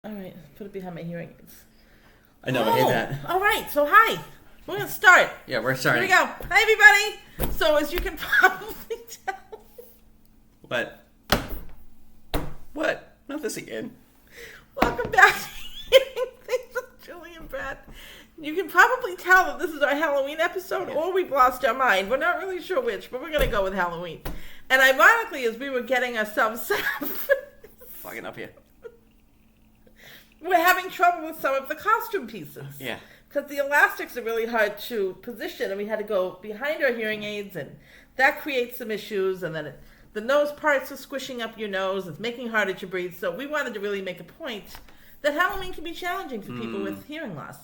All right, put it behind my hearing aids. I know, I hate that. All right, so hi. We're going to start. Yeah, we're starting. Here we go. Hi, everybody. So as you can probably tell. What? Not this again. Welcome back to Hearing Things with Julie and Brad. You can probably tell that this is our Halloween episode, or we've lost our mind. We're not really sure which, but we're going to go with Halloween. And ironically, as we were getting ourselves set up, Fucking up here. we're having trouble with some of the costume pieces. Yeah. Because the elastics are really hard to position, and we had to go behind our hearing aids, and that creates some issues, and then the nose parts are squishing up your nose. It's making it harder to breathe. So we wanted to really make a point that Halloween can be challenging for people with hearing loss.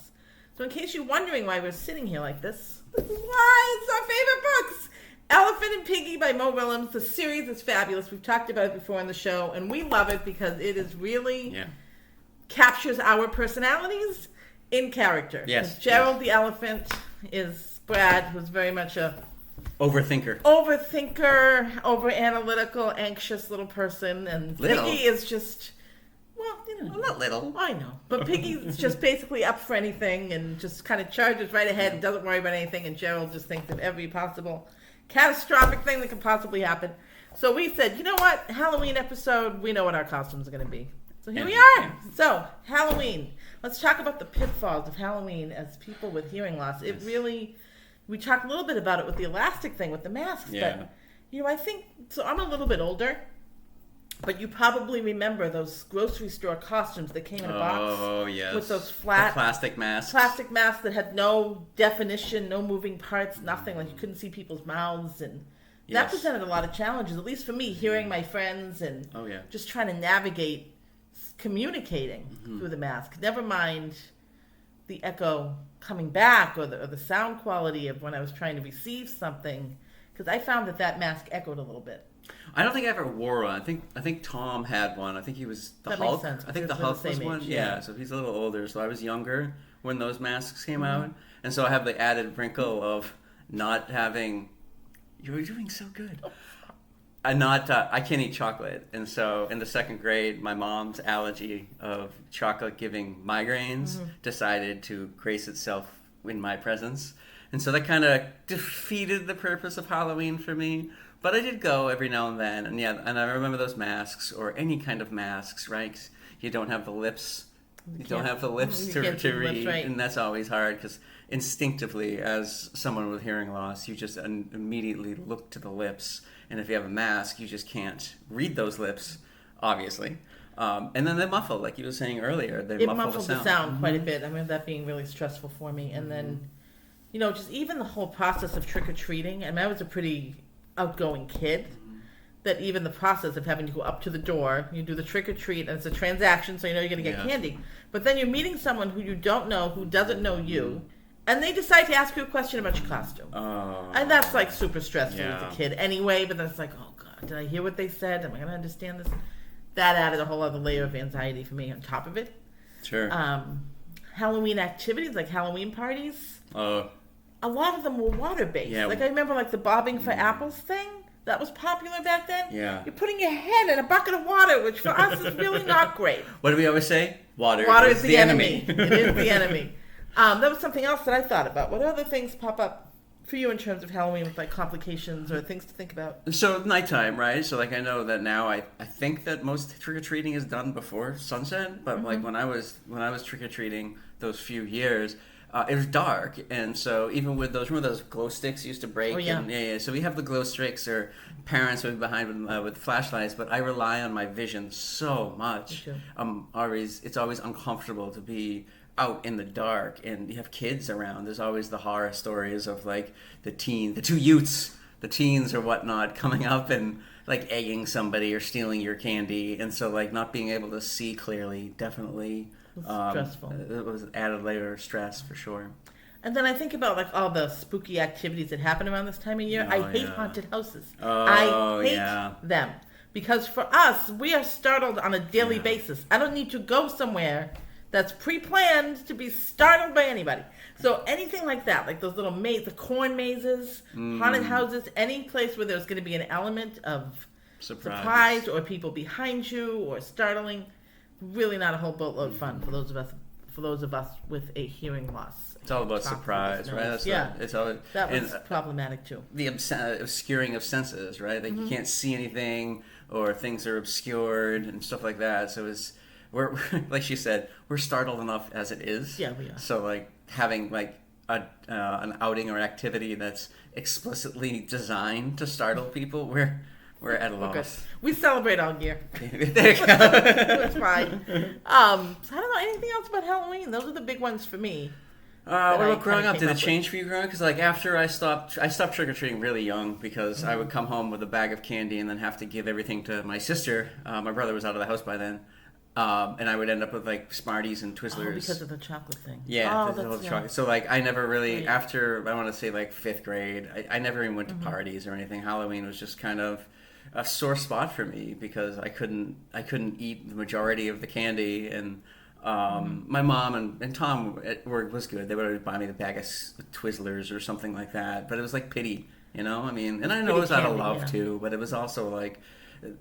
So in case you're wondering why we're sitting here like this is why. It's our favorite books. Elephant and Piggy by Mo Willems. The series is fabulous. We've talked about it before on the show, and we love it because it is really captures our personalities in character. Yes. Gerald the elephant is Brad, who's very much a overthinker, over-analytical, anxious little person, and little. Piggy is just, well, you know. Well, not little. I know. But Piggy's just basically up for anything and just kind of charges right ahead and doesn't worry about anything, and Gerald just thinks of every possible catastrophic thing that could possibly happen. So we said, you know what? Halloween episode, we know what our costumes are going to be. So here we are. So, Halloween. Let's talk about the pitfalls of Halloween as people with hearing loss. It really, we talked a little bit about it with the elastic thing, with the masks. Yeah. But, you know, I think, so I'm a little bit older, but you probably remember those grocery store costumes that came in a box. Oh, yes. With those flat the plastic masks. Plastic masks that had no definition, no moving parts, nothing. Like you couldn't see people's mouths. And that presented a lot of challenges, at least for me, hearing my friends and just trying to navigate communicating through the mask. Never mind the echo coming back or the sound quality of when I was trying to receive something, because I found that mask echoed a little bit. I don't think I ever wore one. I think Tom had one. I think he was the Hulk. Makes sense, I think the Hulk was one. Yeah, so he's a little older. So I was younger when those masks came out, and so I have the added wrinkle of not having. You were doing so good. I can't eat chocolate, and so in the second grade, my mom's allergy of chocolate giving migraines decided to grace itself in my presence, and so that kind of defeated the purpose of Halloween for me. But I did go every now and then, and I remember those masks, or any kind of masks, right? 'Cause you don't have the lips. You don't have the lips to read, lips, right. And that's always hard because instinctively, as someone with hearing loss, you just immediately look to the lips. And if you have a mask, you just can't read those lips, obviously. And then they muffle, like you were saying earlier. It muffled the sound quite a bit. I remember that being really stressful for me. And then, you know, just even the whole process of trick-or-treating. I mean, I was a pretty outgoing kid. That even the process of having to go up to the door, you do the trick-or-treat, and it's a transaction, so you know you're going to get candy. But then you're meeting someone who you don't know, who doesn't know you, and they decide to ask you a question about your costume. Oh. And that's like super stressful as a kid anyway, but then it's like, oh God, did I hear what they said? Am I going to understand this? That added a whole other layer of anxiety for me on top of it. Sure. Halloween activities, like Halloween parties. Oh. A lot of them were water-based. Yeah. Like I remember like the bobbing for apples thing. That was popular back then. Yeah. You're putting your head in a bucket of water, which for us is really not great. What do we always say? Water is the enemy. It is the enemy. That was something else that I thought about. What other things pop up for you in terms of Halloween with like complications or things to think about? So nighttime, right? So like I know that now I think that most trick-or-treating is done before sunset, but like when I was trick-or-treating those few years, it was dark, and so even with those, remember those glow sticks used to break? Oh, yeah. And, so we have the glow sticks, or parents would be behind with flashlights, but I rely on my vision so much. It's always uncomfortable to be out in the dark, and you have kids around. There's always the horror stories of like the two youths, the teens or whatnot, coming up and like egging somebody or stealing your candy, and so like not being able to see clearly definitely stressful. It was an added layer of stress for sure. And then I think about like all the spooky activities that happen around this time of year. I hate haunted houses. I hate them. Because for us, we are startled on a daily basis. I don't need to go somewhere that's pre-planned to be startled by anybody. So anything like that, like those little the corn mazes, haunted houses, any place where there's going to be an element of surprise or people behind you or startling, really not a whole boatload of fun for those of us with a hearing loss. It's all about surprise, right? It's all, that was problematic too. The obscuring of senses, right? Like you can't see anything, or things are obscured and stuff like that. So we're like she said, we're startled enough as it is. Yeah, we are. So like having like an outing or activity that's explicitly designed to startle people, we're at a loss. We celebrate all year. There you go. That's fine. So I don't know anything else about Halloween. Those are the big ones for me. What about growing up? Did it change for you growing up? Because like after I stopped trick or treating really young because I would come home with a bag of candy and then have to give everything to my sister. My brother was out of the house by then, and I would end up with like Smarties and Twizzlers. Oh, because of the chocolate thing. Yeah, the chocolate. So like I never really after I want to say like 5th grade, I never even went to parties or anything. Halloween was just kind of a sore spot for me because I couldn't eat the majority of the candy and. My mom and Tom was good. They would always buy me the bag of Twizzlers or something like that. But it was like pity, you know? I mean, and I know it was out of love too, but it was also like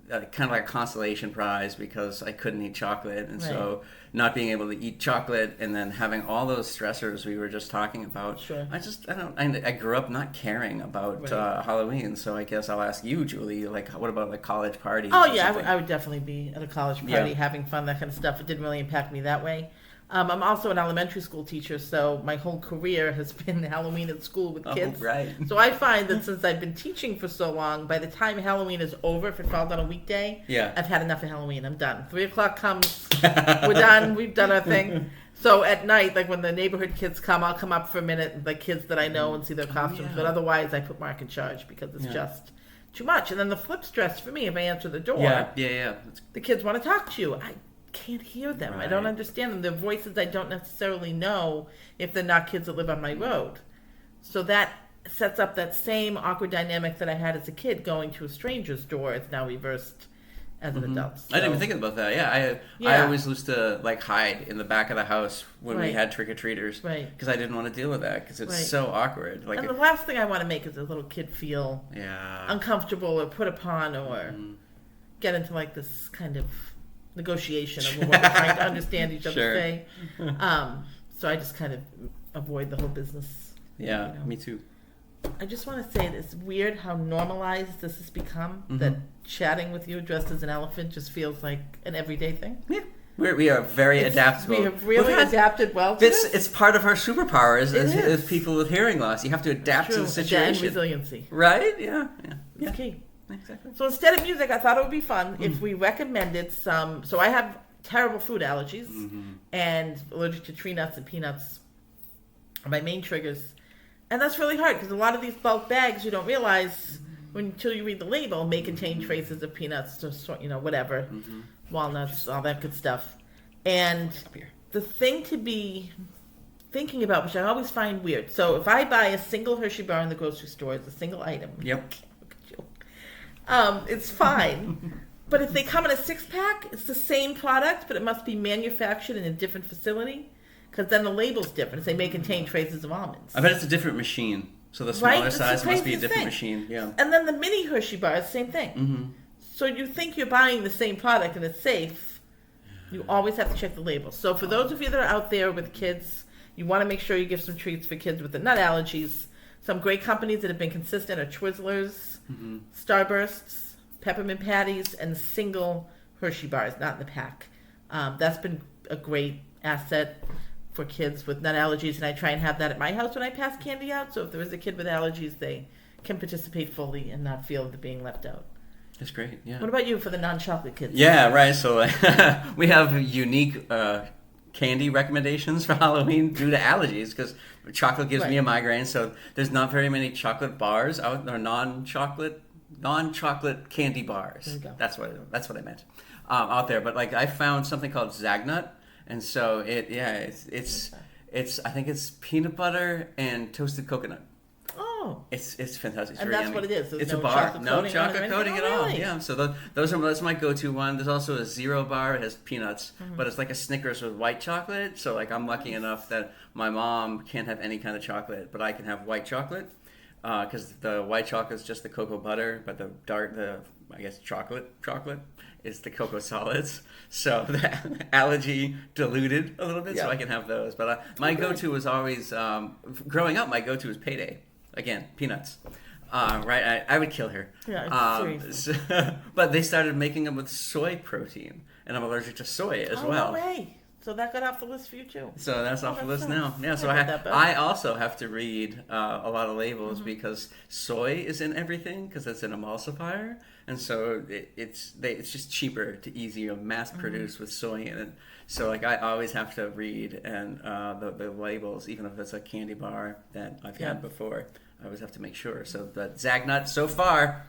kind of like a consolation prize because I couldn't eat chocolate. And so not being able to eat chocolate and then having all those stressors we were just talking about. Sure. I grew up not caring about Halloween. So I guess I'll ask you, Julie, like what about like college parties? Oh yeah, I would definitely be at a college party having fun, that kind of stuff. It didn't really impact me that way. I'm also an elementary school teacher, so my whole career has been Halloween at school with kids. Oh, right. So I find that since I've been teaching for so long, by the time Halloween is over, if it falls on a weekday, I've had enough of Halloween. I'm done. 3 o'clock comes, we're done, we've done our thing. So at night, like when the neighborhood kids come, I'll come up for a minute, the kids that I know, and see their costumes. But otherwise, I put Mark in charge because it's just too much. And then the flip stress for me, if I answer the door, the kids want to talk to you. I can't hear them. I don't understand them. Their voices I don't necessarily know if they're not kids that live on my road. So that sets up that same awkward dynamic that I had as a kid going to a stranger's door. It's now reversed as an adult. So. I didn't even think about that. I always used to like hide in the back of the house when we had trick-or-treaters because I didn't want to deal with that because it's so awkward. Like, and the last thing I want to make is a little kid feel uncomfortable or put upon or get into like this kind of negotiation of what we're trying to understand each other say. So I just kind of avoid the whole business. Yeah, you know. Me too. I just want to say it's weird how normalized this has become, that chatting with you dressed as an elephant just feels like an everyday thing. Yeah. We are very adaptable. We have really adapted well to this. It's part of our superpower as people with hearing loss. You have to adapt to the situation. And resiliency. Right? Yeah. It's key. Exactly. So instead of music, I thought it would be fun if we recommended some. So I have terrible food allergies and allergic to tree nuts and peanuts are my main triggers. And that's really hard because a lot of these bulk bags you don't realize until you read the label may contain traces of peanuts or whatever, walnuts, all that good stuff. And the thing to be thinking about, which I always find weird. So if I buy a single Hershey bar in the grocery store, it's a single item. Yep. It's fine. But if they come in a 6-pack, it's the same product, but it must be manufactured in a different facility. Because then the label's different. They may contain traces of almonds. I bet it's a different machine. So the smaller size must be a different machine. Yeah. And then the mini Hershey bars, same thing. So you think you're buying the same product and it's safe. You always have to check the label. So for those of you that are out there with kids, you want to make sure you give some treats for kids with the nut allergies. Some great companies that have been consistent are Twizzlers, Starbursts, Peppermint Patties, and single Hershey bars, not in the pack. That's been a great asset for kids with nut allergies, and I try and have that at my house when I pass candy out. So if there is a kid with allergies, they can participate fully and not feel they're being left out. That's great. Yeah. What about you for the non-chocolate kids? Yeah, right. So we have unique candy recommendations for Halloween due to allergies because chocolate gives me a migraine. So there's not very many chocolate bars out there, non-chocolate candy bars. There you go. That's what I meant out there. But like I found something called Zagnut. And so it's I think it's peanut butter and toasted coconut. Oh, it's fantastic. It's and very that's yummy. what it is. There's it's no a bar, chocolate chocolate coating at all. Really? Yeah. So that's my go-to one. There's also a zero bar. It has peanuts, but it's like a Snickers with white chocolate. So like I'm lucky enough that my mom can't have any kind of chocolate, but I can have white chocolate. because the white chocolate is just the cocoa butter, but the I guess chocolate is the cocoa solids. So the allergy diluted a little bit, so I can have those. But my go-to was always growing up. My go-to was Payday. Again, peanuts. Right, I would kill her. Yeah, seriously. But they started making them with soy protein, and I'm allergic to soy as well. No way. So that got off the list for you too. So that's off the list now. Yeah, so I also have to read a lot of labels because soy is in everything because it's an emulsifier, and so it's just cheaper to easier mass produce with soy in it. So like I always have to read and the labels, even if it's a candy bar that I've had before. I always have to make sure. So the Zagnut so far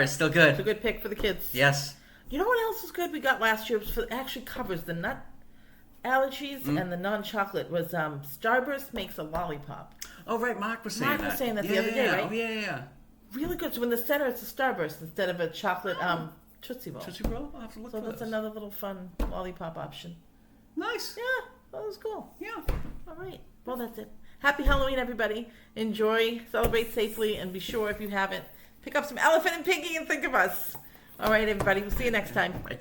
is still good. It's a good pick for the kids. Yes. You know what else was good we got last year? It actually covers the nut allergies and the non-chocolate was Starburst makes a lollipop. Oh, right. Mark was saying that. Mark was saying that the other day, right? Oh, yeah. Really good. So in the center, it's a Starburst instead of a chocolate Tootsie Roll. Tootsie Roll? I'll have to look for that's those. another little fun lollipop option. Nice. Yeah, that was cool. Yeah. All right. Well, that's it. Happy Halloween, everybody. Enjoy, celebrate safely, and be sure, if you haven't, pick up some Elephant and Piggy and think of us. All right, everybody. We'll see you next time. Bye.